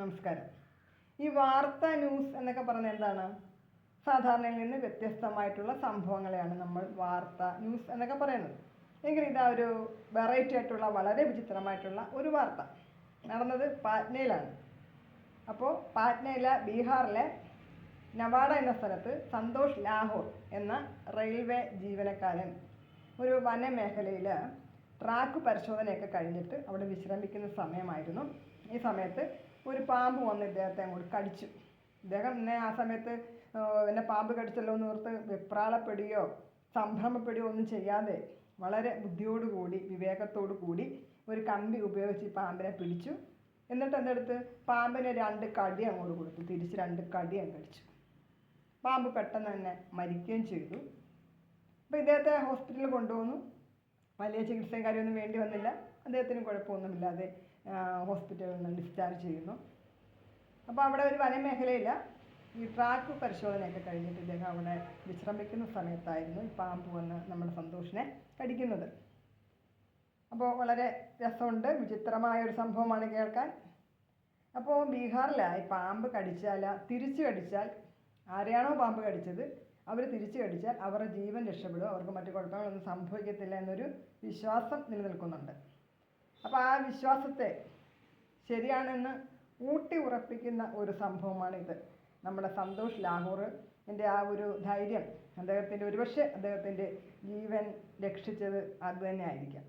നമസ്കാരം. ഈ വാർത്ത ന്യൂസ് എന്നൊക്കെ പറയുന്നത് എന്താണ്? സാധാരണയിൽ നിന്ന് വ്യത്യസ്തമായിട്ടുള്ള സംഭവങ്ങളെയാണ് നമ്മൾ വാർത്ത ന്യൂസ് എന്നൊക്കെ പറയുന്നത്. എങ്കിൽ ഇതാ ഒരു വെറൈറ്റി ആയിട്ടുള്ള വളരെ വിചിത്രമായിട്ടുള്ള ഒരു വാർത്ത നടന്നത് പാറ്റ്നയിലാണ്. അപ്പോൾ പാറ്റ്നയിലെ ബീഹാറിലെ നവാഡ എന്ന സ്ഥലത്ത് സന്തോഷ് ലാഹോർ എന്ന റെയിൽവേ ജീവനക്കാരൻ ഒരു വനമേഖലയിൽ ട്രാക്ക് പരിശോധനയൊക്കെ കഴിഞ്ഞിട്ട് അവിടെ വിശ്രമിക്കുന്ന സമയമായിരുന്നു. ഈ സമയത്ത് ഒരു പാമ്പ് വന്ന് ഇദ്ദേഹത്തെ അങ്ങോട്ട് കടിച്ചു. ഇദ്ദേഹം ആ സമയത്ത് എന്നെ പാമ്പ് കടിച്ചല്ലോ എന്ന് ഓർത്ത് വെപ്രാളപ്പെടുകയോ സംഭ്രമപ്പെടുകയോ ഒന്നും ചെയ്യാതെ വളരെ ബുദ്ധിയോടുകൂടി വിവേകത്തോടു കൂടി ഒരു കമ്പി ഉപയോഗിച്ച് ഈ പാമ്പിനെ പിടിച്ചു. എന്നിട്ട് എന്തെടുത്ത് പാമ്പിനെ 2 കടി അങ്ങോട്ട് കൊടുത്തു. തിരിച്ച് 2 കടി അങ്ങ് കടിച്ചു. പാമ്പ് പെട്ടെന്ന് തന്നെ മരിക്കുകയും ചെയ്തു. അപ്പോൾ ഇദ്ദേഹത്തെ ഹോസ്പിറ്റലിൽ കൊണ്ടുവന്നു. വലിയ ചികിത്സയും കാര്യമൊന്നും വേണ്ടി വന്നില്ല. അദ്ദേഹത്തിന് കുഴപ്പമൊന്നുമില്ലാതെ ഹോസ്പിറ്റലിൽ നിന്ന് ഡിസ്ചാർജ് ചെയ്യുന്നു. അപ്പോൾ അവിടെ ഒരു വനമേഖലയിൽ ഈ ട്രാക്ക് പരിശോധനയൊക്കെ കഴിഞ്ഞിട്ട് ഇദ്ദേഹം അവിടെ വിശ്രമിക്കുന്ന സമയത്തായിരുന്നു ഈ പാമ്പ് വന്ന് നമ്മുടെ സന്തോഷിനെ കടിക്കുന്നത്. അപ്പോൾ വളരെ രസമുണ്ട്, വിചിത്രമായൊരു സംഭവമാണ് കേൾക്കാൻ. അപ്പോൾ ബീഹാറിൽ ഈ പാമ്പ് കടിച്ചാൽ തിരിച്ചു കടിച്ചാൽ ആരെയാണോ പാമ്പ് കടിച്ചത് അവർ തിരിച്ചു കടിച്ചാൽ അവരുടെ ജീവൻ രക്ഷപ്പെടും, അവർക്ക് മറ്റു കുഴപ്പങ്ങളൊന്നും സംഭവിക്കത്തില്ല എന്നൊരു വിശ്വാസം നിലനിൽക്കുന്നുണ്ട്. അപ്പോൾ ആ വിശ്വാസത്തെ ശരിയാണെന്ന് ഊട്ടി ഉറപ്പിക്കുന്ന ഒരു സംഭവമാണിത്. നമ്മുടെ സന്തോഷ് ലാഹോറിൻ്റെ ആ ഒരു ധൈര്യം, അദ്ദേഹത്തിൻ്റെ ഒരുപക്ഷെ അദ്ദേഹത്തിൻ്റെ ജീവൻ രക്ഷിച്ചത് അത് തന്നെ ആയിരിക്കാം.